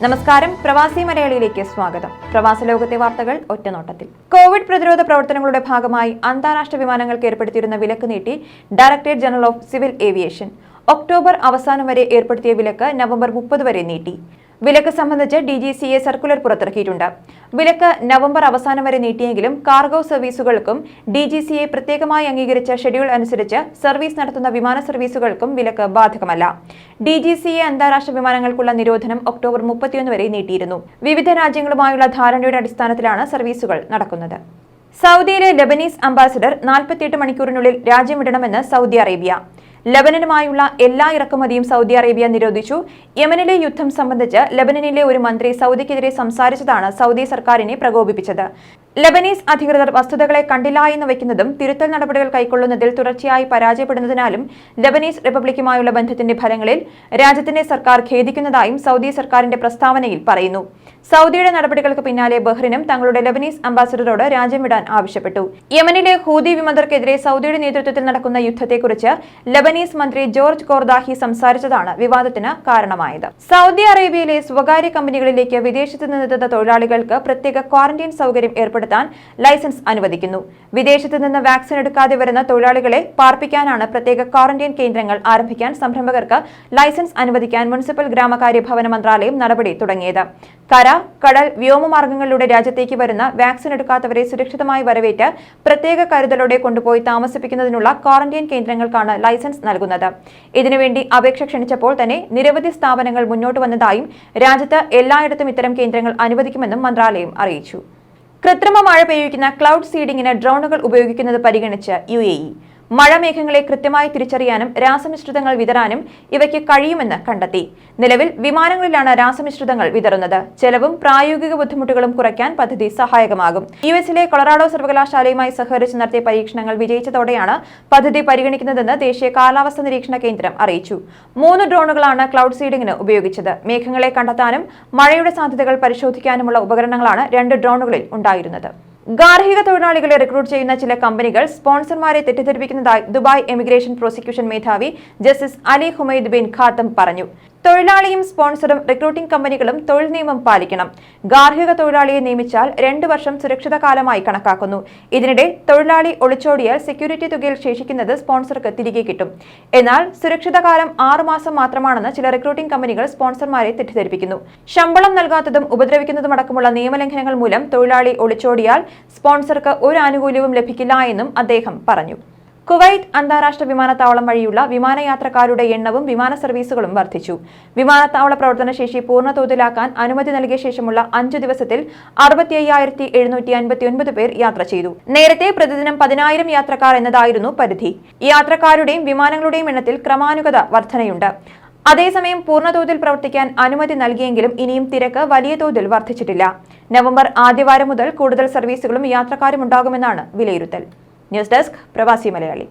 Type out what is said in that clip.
നമസ്കാരം, പ്രവാസി മലയാളിയിലേക്ക് സ്വാഗതം. പ്രവാസ ലോകത്തെ വാർത്തകൾ ഒറ്റനോട്ടത്തിൽ. കോവിഡ് പ്രതിരോധ പ്രവർത്തനങ്ങളുടെ ഭാഗമായി അന്താരാഷ്ട്ര വിമാനങ്ങൾക്ക് ഏർപ്പെടുത്തിയിരുന്ന വിലക്ക് നീട്ടി directorate general of civil aviation. October അവസാനം വരെ ഏർപ്പെടുത്തിയ വിലക്ക് നവംബർ 30 വരെ നീട്ടി. വിലക്ക് സംബന്ധിച്ച് DGCA സർക്കുലർ പുറത്തിറക്കിയിട്ടുണ്ട്. വിലക്ക് നവംബർ അവസാനം വരെ നീട്ടിയെങ്കിലും കാർഗോ സർവീസുകൾക്കും DGCA പ്രത്യേകമായി അംഗീകരിച്ച ഷെഡ്യൂൾ അനുസരിച്ച് സർവീസ് നടത്തുന്ന വിമാന സർവീസുകൾക്കും വിലക്ക് ബാധകമല്ല. DGCA അന്താരാഷ്ട്ര വിമാനങ്ങൾക്കുള്ള നിരോധനം ഒക്ടോബർ 31 വരെ നീട്ടിയിരുന്നു. വിവിധ രാജ്യങ്ങളുമായുള്ള ധാരണയുടെ അടിസ്ഥാനത്തിലാണ് സർവീസുകൾ നടക്കുന്നത്. സൗദിയിലെ ലെബനീസ് അംബാസിഡർ 48 മണിക്കൂറിനുള്ളിൽ രാജ്യം വിടണമെന്ന് സൗദി അറേബ്യ. ലബനനുമായുള്ള എല്ലാ ഇറക്കുമതിയും സൗദി അറേബ്യ നിരോധിച്ചു. യമനിലെ യുദ്ധം സംബന്ധിച്ച് ലബനനിലെ ഒരു മന്ത്രി സൗദിക്കെതിരെ സംസാരിച്ചതാണ് സൗദി സർക്കാരിനെ പ്രകോപിപ്പിച്ചത്. ലബനീസ് അധികൃതർ വസ്തുതകളെ കണ്ടില്ല എന്ന് വയ്ക്കുന്നതും തിരുത്തൽ നടപടികൾ കൈക്കൊള്ളുന്നതിൽ തുടർച്ചയായി പരാജയപ്പെടുന്നതിനാലും ലബനീസ് റിപ്പബ്ലിക്കുമായുള്ള ബന്ധത്തിന്റെ ഫലങ്ങളിൽ രാജ്യത്തിന്റെ സർക്കാർ ഖേദിക്കുന്നതായും സൗദി സർക്കാരിന്റെ പ്രസ്താവനയിൽ പറയുന്നു. സൗദിയുടെ നടപടികൾക്ക് പിന്നാലെ ബഹ്റിനും തങ്ങളുടെ ലബനീസ് അംബാസിഡറോട് രാജ്യം വിടാൻ ആവശ്യപ്പെട്ടു. യമനിലെ ഹൂതി വിമതർക്കെതിരെ സൗദിയുടെ നേതൃത്വത്തിൽ നടക്കുന്ന യുദ്ധത്തെക്കുറിച്ച് ലബനീസ് മന്ത്രി ജോർജ് കോർദാഹി സംസാരിച്ചതാണ് വിവാദത്തിന് കാരണമായത്. സൗദി അറേബ്യയിലെ സ്വകാര്യ കമ്പനികളിലേക്ക് വിദേശത്ത് നിന്നെത്തുന്ന തൊഴിലാളികൾക്ക് പ്രത്യേക ക്വാറന്റൈൻ സൗകര്യം ഏർപ്പെടുത്താൻ ലൈസൻസ് അനുവദിക്കുന്നു. വിദേശത്ത് നിന്ന് വാക്സിൻ എടുക്കാതെ വരുന്ന തൊഴിലാളികളെ പാർപ്പിക്കാനാണ് പ്രത്യേക ക്വാറന്റൈൻ കേന്ദ്രങ്ങൾ ആരംഭിക്കാൻ സംരംഭകർക്ക് ലൈസൻസ് അനുവദിക്കാൻ മുനിസിപ്പൽ ഗ്രാമകാര്യ ഭവന മന്ത്രാലയം നടപടി തുടങ്ങിയത്. കര, കടൽ, വ്യോമമാർഗങ്ങളിലൂടെ രാജ്യത്തേക്ക് വരുന്ന വാക്സിൻ എടുക്കാത്തവരെ സുരക്ഷിതമായി വരവേറ്റ് പ്രത്യേക കരുതലോടെ കൊണ്ടുപോയി താമസിപ്പിക്കുന്നതിനുള്ള ക്വാറന്റൈൻ കേന്ദ്രങ്ങൾക്കാണ് ലൈസൻസ് നൽകുന്നത്. ഇതിനുവേണ്ടി അപേക്ഷ ക്ഷണിച്ചപ്പോൾ തന്നെ നിരവധി സ്ഥാപനങ്ങൾ മുന്നോട്ട് വന്നതായും രാജ്യത്ത് എല്ലായിടത്തും ഇത്തരം കേന്ദ്രങ്ങൾ അനുവദിക്കുമെന്നും മന്ത്രാലയം അറിയിച്ചു. കൃത്രിമ മഴ പെയ്യിക്കുന്ന ക്ലൗഡ് സീഡിംഗിന് ഡ്രോണുകൾ ഉപയോഗിക്കുന്നത് പരിഗണിച്ച് UAE. മഴമേഘങ്ങളെ കൃത്യമായി തിരിച്ചറിയാനും രാസമിശ്രിതങ്ങൾ വിതറാനും ഇവയ്ക്ക് കഴിയുമെന്ന് കണ്ടെത്തി. നിലവിൽ വിമാനങ്ങളിലാണ് രാസമിശ്രിതങ്ങൾ വിതറുന്നത്. ചെലവും പ്രായോഗിക ബുദ്ധിമുട്ടുകളും കുറയ്ക്കാൻ പദ്ധതി സഹായകമാകും. US-ലെ കൊളറാഡോ സർവകലാശാലയുമായി സഹകരിച്ച് നടത്തിയ പരീക്ഷണങ്ങൾ വിജയിച്ചതോടെയാണ് പദ്ധതി പരിഗണിക്കുന്നതെന്ന് ദേശീയ കാലാവസ്ഥാ നിരീക്ഷണ കേന്ദ്രം അറിയിച്ചു. 3 ഡ്രോണുകളാണ് ക്ലൗഡ് സീഡിംഗിന് ഉപയോഗിച്ചത്. മേഘങ്ങളെ കണ്ടെത്താനും മഴയുടെ സാധ്യതകൾ പരിശോധിക്കാനുമുള്ള ഉപകരണങ്ങളാണ് 2 ഡ്രോണുകളിൽ ഉണ്ടായിരുന്നത്. ഗാർഹിക തൊഴിലാളികളെ റിക്രൂട്ട് ചെയ്യുന്ന ചില കമ്പനികൾ സ്പോൺസർമാരെ തെറ്റിദ്ധരിപ്പിക്കുന്നതായി ദുബായ് എമിഗ്രേഷൻ പ്രോസിക്യൂഷൻ മേധാവി ജസ്റ്റിസ് അലി ഹുമൈദ് ബിൻ ഖാത്തം പറഞ്ഞു. തൊഴിലാളിയും സ്പോൺസറും റിക്രൂട്ടിംഗ് കമ്പനികളും തൊഴിൽ നിയമം പാലിക്കണം. ഗാർഹിക തൊഴിലാളിയെ നിയമിച്ചാൽ 2 വർഷം സുരക്ഷിത കാലമായി കണക്കാക്കുന്നു. ഇതിനിടെ തൊഴിലാളി ഒളിച്ചോടിയാൽ സെക്യൂരിറ്റി തുകയിൽ ശേഷിക്കുന്നത് സ്പോൺസർക്ക് തിരികെ കിട്ടും. എന്നാൽ സുരക്ഷിത കാലം 6 മാസം മാത്രമാണെന്ന് ചില റിക്രൂട്ടിംഗ് കമ്പനികൾ സ്പോൺസർമാരെ തെറ്റിദ്ധരിപ്പിക്കുന്നു. ശമ്പളം നൽകാത്തതും ഉപദ്രവിക്കുന്നതുമടക്കമുള്ള നിയമലംഘനങ്ങൾ മൂലം തൊഴിലാളി ഒളിച്ചോടിയാൽ സ്പോൺസർക്ക് ഒരു ആനുകൂല്യവും ലഭിക്കില്ല എന്നും അദ്ദേഹം പറഞ്ഞു. കുവൈറ്റ് അന്താരാഷ്ട്ര വിമാനത്താവളം വഴിയുള്ള വിമാനയാത്രക്കാരുടെ എണ്ണവും വിമാന സർവീസുകളും വർദ്ധിച്ചു. വിമാനത്താവള പ്രവർത്തനശേഷി പൂർണ്ണതോതിലാക്കാൻ അനുമതി നൽകിയ ശേഷമുള്ള 5 ദിവസത്തിൽ 65,759 പേർ യാത്ര ചെയ്തു. നേരത്തെ പ്രതിദിനം 10,000 യാത്രക്കാർ എന്നതായിരുന്നു പരിധി. യാത്രക്കാരുടെയും വിമാനങ്ങളുടെയും എണ്ണത്തിൽ ക്രമാനുഗത വർധനയുണ്ട്. അതേസമയം പൂർണ്ണതോതിൽ പ്രവർത്തിക്കാൻ അനുമതി നൽകിയെങ്കിലും ഇനിയും തിരക്ക് വലിയ തോതിൽ വർദ്ധിച്ചിട്ടില്ല. നവംബർ ആദ്യവാരം മുതൽ കൂടുതൽ സർവീസുകളും യാത്രക്കാരും ഉണ്ടാകുമെന്നാണ് വിലയിരുത്തൽ. ന്യൂസ് ഡെസ്ക്, പ്രവാസി മലയാളി.